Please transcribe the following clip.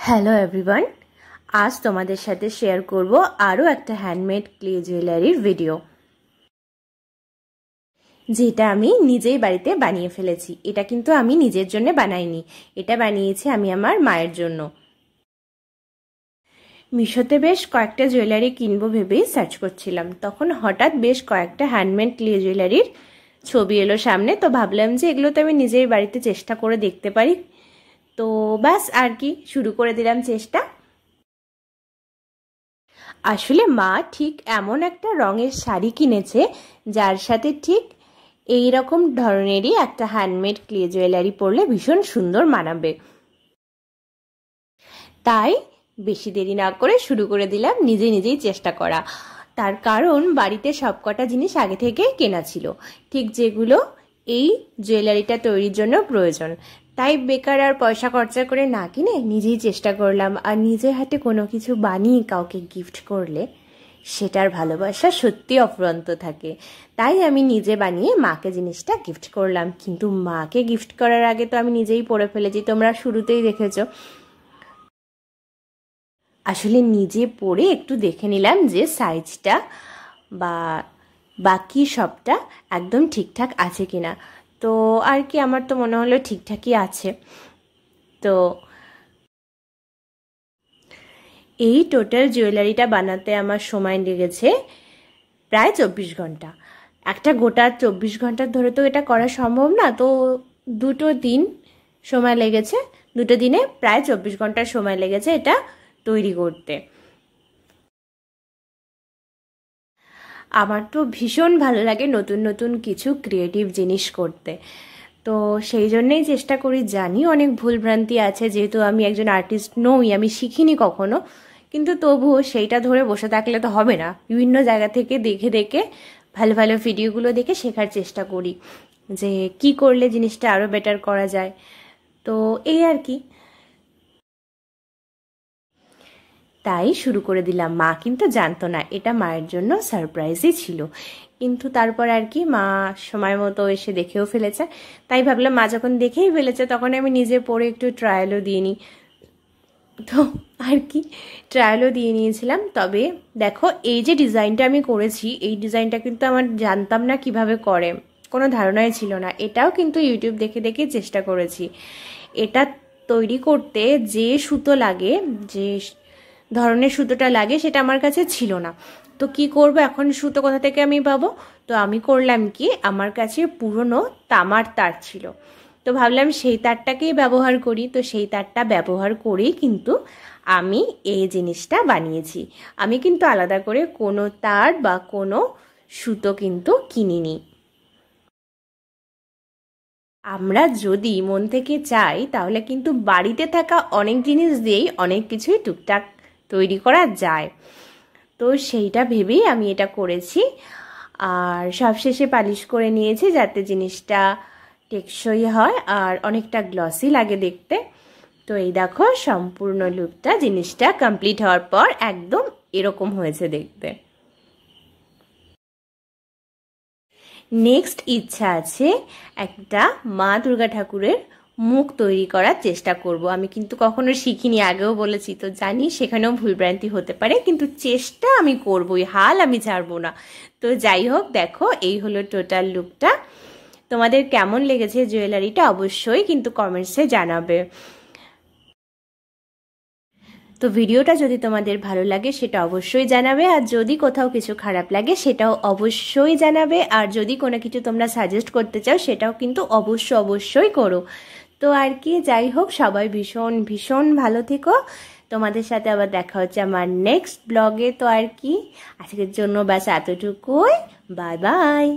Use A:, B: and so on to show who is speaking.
A: Hello everyone, আজ তোমাদের সাথে শেয়ার করব আরও একটা হ্যান্ডমেড ক্লে জুয়েলারির ভিডিও, যেটা আমি নিজেই বাড়িতে বানিয়ে ফেলেছি। এটা কিন্তু আমি নিজের জন্য বানাইনি, এটা বানিয়েছি আমি আমার মায়ের জন্য। মিশোতে বেশ কয়েকটা জুয়েলারি কিনবো ভেবেই সার্চ করছিলাম, তখন হঠাৎ বেশ কয়েকটা হ্যান্ডমেড ক্লে জুয়েলারির ছবি এলো সামনে। তো ভাবলাম যে এগুলো তো আমি নিজেই বাড়িতে চেষ্টা করে দেখতে পারি। তো ব্যাস আর কি, শুরু করে দিলাম চেষ্টা। আসলে মা ঠিক এমন একটা রঙের শাড়ি কিনেছে যার সাথে ঠিক এই রকম ধরনেরই একটা হ্যান্ডমেড ক্লে জুয়েলারি পরলে ভীষণ সুন্দর মানাবে। তাই বেশি দেরি না করে শুরু করে দিলাম নিজেই চেষ্টা করা। তার কারণ বাড়িতে সবকটা জিনিস আগে থেকে কেনা ছিল, ঠিক যেগুলো এই জুয়েলারিটা তৈরির জন্য প্রয়োজন। তাই বেকার আর পয়সা খরচা করে না কিনে নিজেই চেষ্টা করলাম। আর নিজের হাতে কোনো কিছু বানিয়ে কাউকে গিফট করলে সেটার ভালোবাসা সত্যি অফুরন্ত থাকে। তাই আমি নিজে বানিয়ে মাকে জিনিসটা গিফট করলাম। কিন্তু মাকে গিফট করার আগে তো আমি নিজেই পরে ফেলেছি, তোমরা শুরুতেই দেখেছো। আসলে নিজে পরে একটু দেখে নিলাম যে সাইজটা বা বাকি সবটা একদম ঠিকঠাক আছে কিনা। তো আর কি, আমার তো মনে হলো ঠিকঠাকই আছে। তো এই টোটাল জুয়েলারিটা বানাতে আমার সময় লেগেছে প্রায় 24 ঘন্টা। একটা গোটা 24 ঘন্টা ধরে তো এটা করা সম্ভব না, তো 2 দিন সময় লেগেছে। 2 দিনে প্রায় 24 ঘন্টা সময় লেগেছে এটা তৈরি করতে। আমার তো ভীষণ ভালো লাগে নতুন নতুন কিছু ক্রিয়েটিভ জিনিস করতে, তো সেই জন্যেই চেষ্টা করি। জানি অনেক ভুলভ্রান্তি আছে, যেহেতু আমি একজন আর্টিস্ট নই, আমি শিখিনি কখনো, কিন্তু তবুও সেইটা ধরে বসে থাকলে তো হবে না। বিভিন্ন জায়গা থেকে দেখে দেখে ভালো ভালো ভিডিওগুলো দেখে শেখার চেষ্টা করি যে কি করলে জিনিসটা আরও বেটার করা যায়। তো এই আর কি, তাই শুরু করে দিলাম। মা কিন্তু জানতো না, এটা মায়ের জন্য সারপ্রাইজই ছিল। কিন্তু তারপর আর কি মা সময় মতো এসে দেখেও ফেলেছে। তাই ভাবলাম মা যখন দেখেই ফেলেছে তখন আমি নিজে পরে একটু ট্রায়ালও দিয়ে নিই। তো আর কি, ট্রায়ালও দিয়ে নিয়েছিলাম। তবে দেখো, এই যে ডিজাইনটা আমি করেছি, এই ডিজাইনটা কিন্তু আমার জানতাম না কিভাবে করে, কোনো ধারণাই ছিল না। এটাও কিন্তু ইউটিউব দেখে দেখে চেষ্টা করেছি। এটা তৈরি করতে যে সুতো লাগে, যে ধরনের সুতোটা লাগে, সেটা আমার কাছে ছিল না। তো কি করব এখন, সুতো কোথা থেকে আমি পাবো? তো আমি করলাম কি, আমার কাছে পুরনো তামার তার ছিল, তো ভাবলাম সেই তারটাকেই ব্যবহার করি। তো সেই তারটা ব্যবহার করেই কিন্তু আমি এই জিনিসটা বানিয়েছি। আমি কিন্তু আলাদা করে কোনো তার বা কোনো সুতো কিন্তু কিনিনি। আমরা যদি মন থেকে চাই তাহলে কিন্তু বাড়িতে থাকা অনেক জিনিস দিয়েই অনেক কিছুই টুকটাক তৈরি করা যায়। তো সেইটা ভেবেই আমি এটা করেছি। আর সবশেষে পালিশ করে নিয়েছি যাতে জিনিসটা টেকসই হয় আর অনেকটা গ্লসি লাগে দেখতে। তো এই দেখো, সম্পূর্ণ লুকটা জিনিসটা কমপ্লিট হওয়ার পর একদম এরকম হয়েছে দেখতে। নেক্সট ইচ্ছা আছে, একটা মা দুর্গা ঠাকুরের মুখ তৈরি করার চেষ্টা করব। আমি কিন্তু কখনো শিখিনি, আগেও বলেছি, তো জানি সেখানেও ভুলভ্রান্তি হতে পারে, কিন্তু চেষ্টা আমি করবই, হাল আমি ছাড়বো না। তো যাই হোক, দেখো এই হলো টোটাল লুকটা। তোমাদের কেমন লেগেছে জুয়েলারিটা অবশ্যই কিন্তু কমেন্টসে জানাবে। তো ভিডিওটা যদি তোমাদের ভালো লাগে সেটা অবশ্যই জানাবে, আর যদি কোথাও কিছু খারাপ লাগে সেটাও অবশ্যই জানাবে। আর যদি কোনো কিছু তোমরা সাজেস্ট করতে চাও সেটাও কিন্তু অবশ্যই করো। তো আর কি, যাই হোক, সবাই ভীষণ ভীষণ ভালো থেকো। তোমাদের সাথে আবার দেখা হচ্ছে আমার নেক্সট ব্লগে। তো আর কি, আজকের জন্য ব্যাস এতটুকুই। Bye bye.